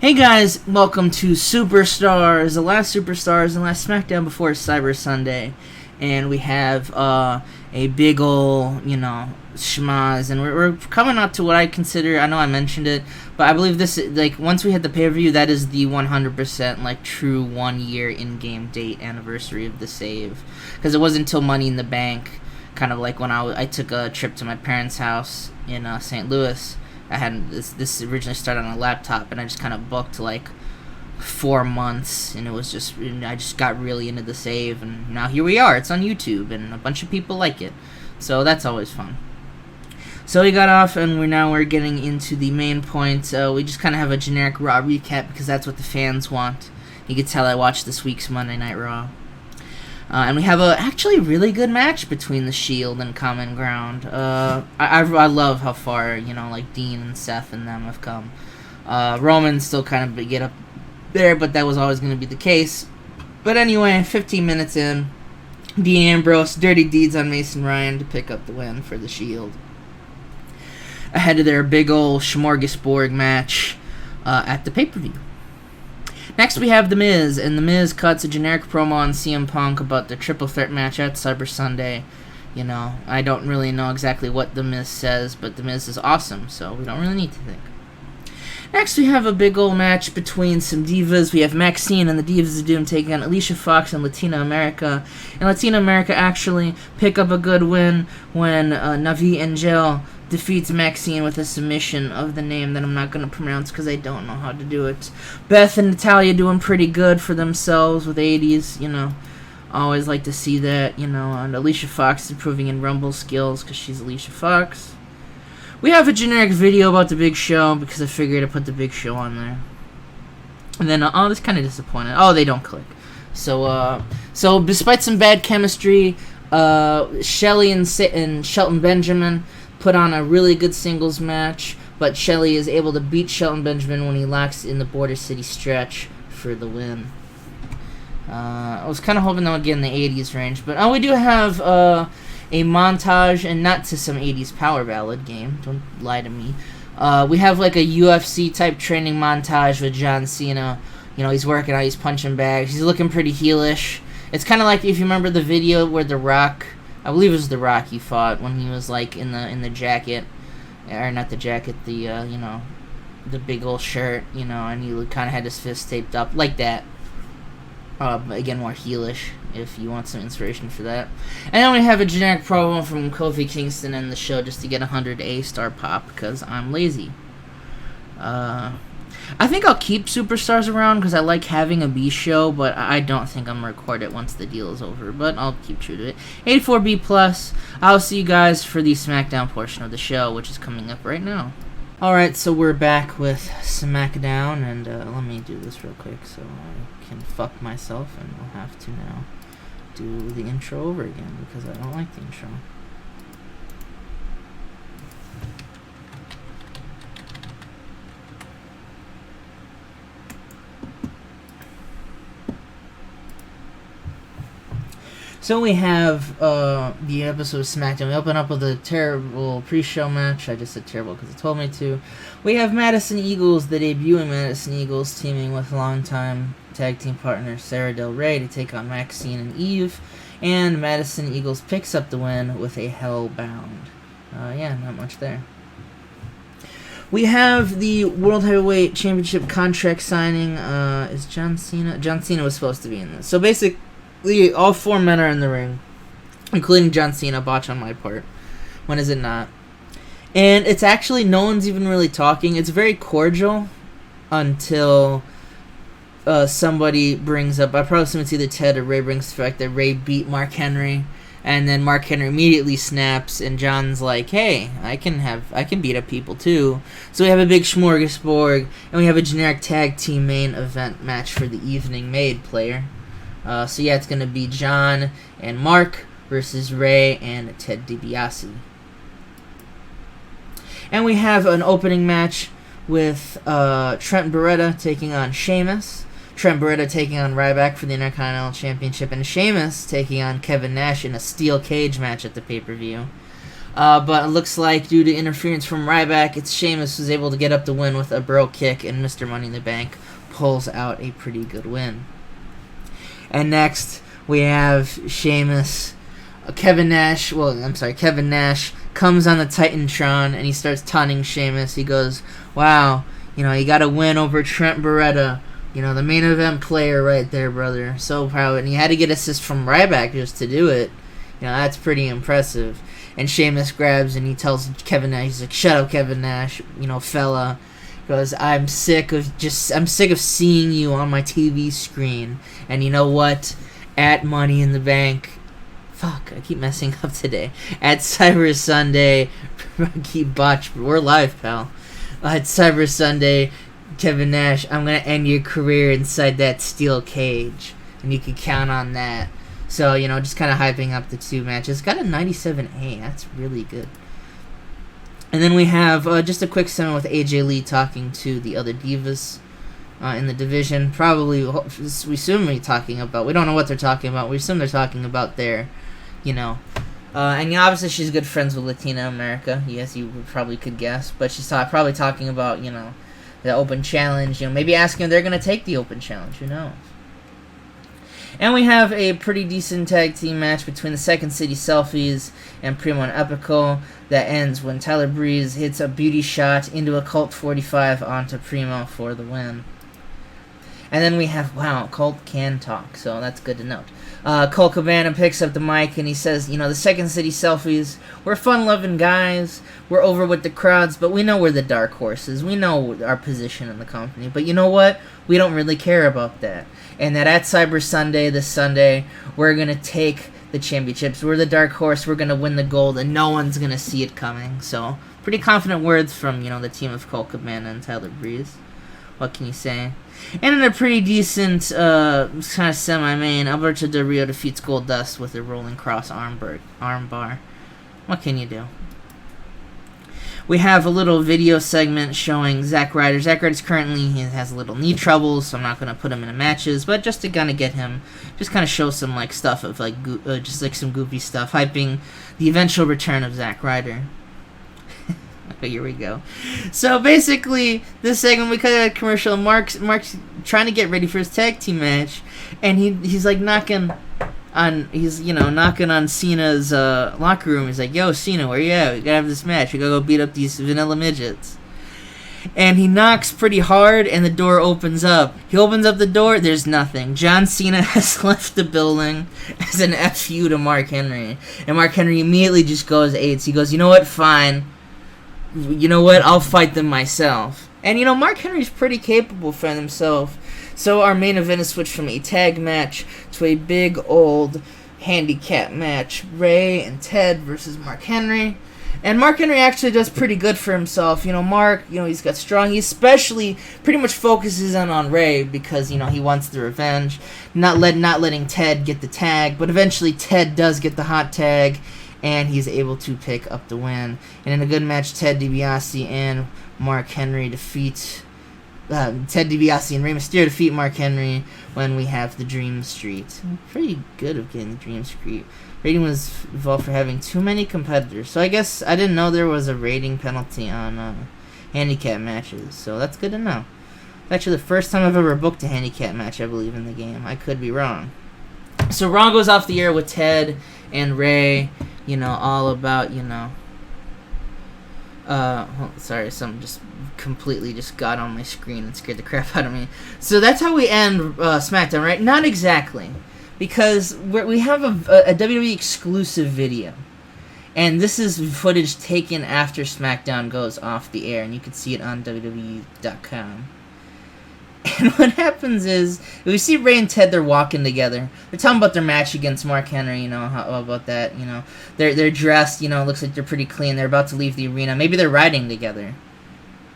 Hey guys, welcome to Superstars, the last Superstars and last Smackdown before Cyber Sunday. And we have a big ol', schmaz, and we're coming up to what I consider, I know I mentioned it, but I believe this, once we hit the pay-per-view, that is the 100%, true 1 year in-game date anniversary of the save. Because it wasn't until Money in the Bank, kind of like when I took a trip to my parents' house in St. Louis. I had this originally started on a laptop, and I just kind of booked 4 months, and it was just, I just got really into the save, and now here we are. It's on YouTube, and a bunch of people like it, so that's always fun. So we got off, and we're getting into the main point. We just kind of have a generic Raw recap because that's what the fans want. You can tell I watched this week's Monday Night Raw. And we have a actually really good match between the Shield and Common Ground. I love how far, Dean and Seth and them have come. Roman still kind of get up there, but that was always going to be the case. But anyway, 15 minutes in, Dean Ambrose, dirty deeds on Mason Ryan to pick up the win for the Shield. Ahead of their big ol' smorgasbord match at the pay-per-view. Next, we have The Miz, and The Miz cuts a generic promo on CM Punk about the triple threat match at Cyber Sunday. I don't really know exactly what The Miz says, but The Miz is awesome, so we don't really need to think. Next, we have a big old match between some divas. We have Maxine and the Divas of Doom taking on Alicia Fox and Latina America. And Latina America actually pick up a good win when Navi Angel defeats Maxine with a submission of the name that I'm not going to pronounce because I don't know how to do it. Beth and Natalia doing pretty good for themselves with 80s, I always like to see that, and Alicia Fox improving in Rumble skills because she's Alicia Fox. We have a generic video about the Big Show because I figured I'd put the Big Show on there. And then, this kind of disappointed. Oh, they don't click. So despite some bad chemistry, Shelly and Shelton Benjamin put on a really good singles match, but Shelly is able to beat Shelton Benjamin when he locks in the Border City stretch for the win. I was kind of hoping that would get in the 80s range, but we do have a montage, and not to some 80s power ballad game, don't lie to me. We have a UFC type training montage with John Cena. He's working out, he's punching bags, he's looking pretty heelish. It's kind of like if you remember the video where The Rock, I believe it was The Rock he fought when he was in the jacket, or not the jacket, the the big old shirt, and he kind of had his fist taped up like that. Again, more heelish if you want some inspiration for that. And then we have a generic promo from Kofi Kingston in the show just to get 100 A-star pop because I'm lazy. I think I'll keep Superstars around because I like having a B show, but I don't think I'm going to record it once the deal is over, but I'll keep true to it. 84B+, I'll see you guys for the SmackDown portion of the show, which is coming up right now. Alright, so we're back with SmackDown, and let me do this real quick so I can fuck myself, and I'll have to now do the intro over again because I don't like the intro. So we have the episode of SmackDown. We open up with a terrible pre-show match. I just said terrible because it told me to. We have Madison Eagles, the debuting Madison Eagles, teaming with longtime tag team partner Sarah Del Rey to take on Maxine and Eve. And Madison Eagles picks up the win with a Hellbound. Not much there. We have the World Heavyweight Championship contract signing. Is John Cena? John Cena was supposed to be in this. So basically, all 4 men are in the ring, including John Cena, botch on my part. When is it not? And it's actually, no one's even really talking. It's very cordial until somebody brings up, I probably assume it's either Ted or Ray, brings the fact that Ray beat Mark Henry, and then Mark Henry immediately snaps, and John's like, hey, I can beat up people too. So we have a big smorgasbord, and we have a generic tag team main event match for the evening made player. It's going to be John and Mark versus Ray and Ted DiBiase. And we have an opening match with Trent Barretta taking on Sheamus. Trent Barretta taking on Ryback for the Intercontinental Championship. And Sheamus taking on Kevin Nash in a steel cage match at the pay-per-view. But it looks like due to interference from Ryback, it's Sheamus who's able to get up the win with a bro kick, and Mr. Money in the Bank pulls out a pretty good win. And next, we have Sheamus. Kevin Nash comes on the Titantron, and he starts taunting Sheamus. He goes, wow, you got a win over Trent Barretta. The main event player right there, brother. So proud. And he had to get assist from Ryback just to do it. That's pretty impressive. And Sheamus grabs and he tells Kevin Nash, he's like, shut up, Kevin Nash, fella. Goes, I'm sick of seeing you on my TV screen. And you know what? At Money in the Bank, fuck, I keep messing up today. At Cyber Sunday, we're live, pal. At Cyber Sunday, Kevin Nash, I'm going to end your career inside that steel cage. And you can count on that. So, just kind of hyping up the two matches. Got a 97A. That's really good. And then we have just a quick segment with AJ Lee talking to the other divas in the division. Probably, we assume they're talking about, we don't know what they're talking about. We assume they're talking about their, and obviously she's good friends with Latina America. Yes, you probably could guess. But she's probably talking about, the open challenge. Maybe asking if they're going to take the open challenge. Who knows? And we have a pretty decent tag team match between the Second City Selfies and Primo and Epico that ends when Tyler Breeze hits a beauty shot into a Colt 45 onto Primo for the win. And then we have, wow, Colt can talk, so that's good to note. Colt Cabana picks up the mic and he says, the Second City Selfies, we're fun-loving guys, we're over with the crowds, but we know we're the dark horses, we know our position in the company, but you know what? We don't really care about that. And that at Cyber Sunday, this Sunday, we're going to take the championships. We're the dark horse, we're going to win the gold, and no one's going to see it coming. So, pretty confident words from, the team of Colt Cabana and Tyler Breeze. What can you say? And in a pretty decent, kind of semi-main, Alberto Del Rio defeats Goldust with a rolling cross armbar. What can you do? We have a little video segment showing Zack Ryder. Zack Ryder's currently, he has a little knee trouble, so I'm not going to put him in the matches, but just to kind of get him, just kind of show some, stuff of, just, some goofy stuff, hyping the eventual return of Zack Ryder. Here we go. So, basically, this segment, we cut out a commercial. Mark's trying to get ready for his tag team match, and he's knocking on Cena's locker room. He's like, yo, Cena, where you at? We gotta have this match. We gotta go beat up these vanilla midgets. And he knocks pretty hard, and the door opens up. He opens up the door, there's nothing. John Cena has left the building as an FU to Mark Henry. And Mark Henry immediately just goes AIDS. He goes, you know what, fine. You know what, I'll fight them myself. And, Mark Henry's pretty capable for himself. So our main event is switched from a tag match to a big old handicap match. Ray and Ted versus Mark Henry. And Mark Henry actually does pretty good for himself. Mark, he's got strong. He especially pretty much focuses on Ray because, he wants the revenge. Not letting Ted get the tag. But eventually Ted does get the hot tag. And he's able to pick up the win. And in a good match, Ted DiBiase and Mark Henry defeat... Ted DiBiase and Rey Mysterio defeat Mark Henry when we have the Dream Street. Pretty good of getting the Dream Street. Rating was involved for having too many competitors. So I guess I didn't know there was a rating penalty on handicap matches. So that's good to know. It's actually the first time I've ever booked a handicap match, I believe, in the game. I could be wrong. So Raw goes off the air with Ted and Ray, all about, sorry, something just completely just got on my screen and scared the crap out of me. So that's how we end SmackDown, right? Not exactly, because we have a WWE exclusive video, and this is footage taken after SmackDown goes off the air, and you can see it on WWE.com. And what happens is, we see Ray and Ted, they're walking together. They're talking about their match against Mark Henry, how about that, They're dressed, looks like they're pretty clean. They're about to leave the arena. Maybe they're riding together.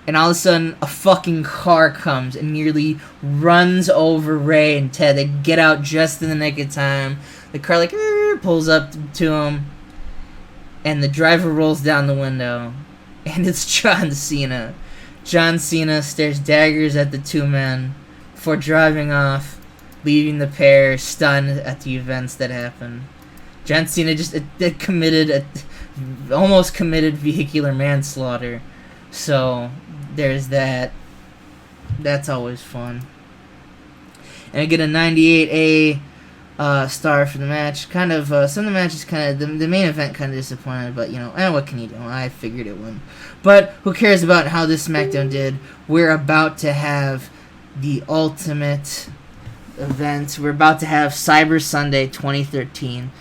And all of a sudden, a fucking car comes and nearly runs over Ray and Ted. They get out just in the nick of time. The car, pulls up to them. And the driver rolls down the window. And it's John Cena. John Cena stares daggers at the two men before driving off, leaving the pair stunned at the events that happened. John Cena just committed a almost committed vehicular manslaughter. So there's that. That's always fun. And I get a 98A star for the match. Kind of some of the matches kind of the main event kind of disappointed, but what can you do? I figured it wouldn't. But who cares about how this SmackDown did? We're about to have the ultimate event. We're about to have Cyber Sunday 2013.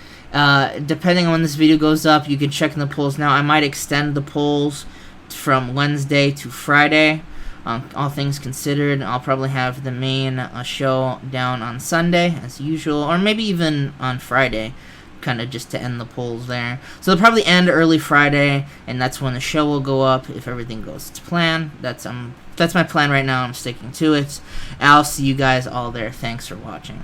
Depending on when this video goes up, you can check in the polls now. I might extend the polls from Wednesday to Friday. All things considered, I'll probably have the main show down on Sunday, as usual, or maybe even on Friday, kind of just to end the polls there. So they'll probably end early Friday, and that's when the show will go up, if everything goes to plan. That's my plan right now. I'm sticking to it. I'll see you guys all there. Thanks for watching.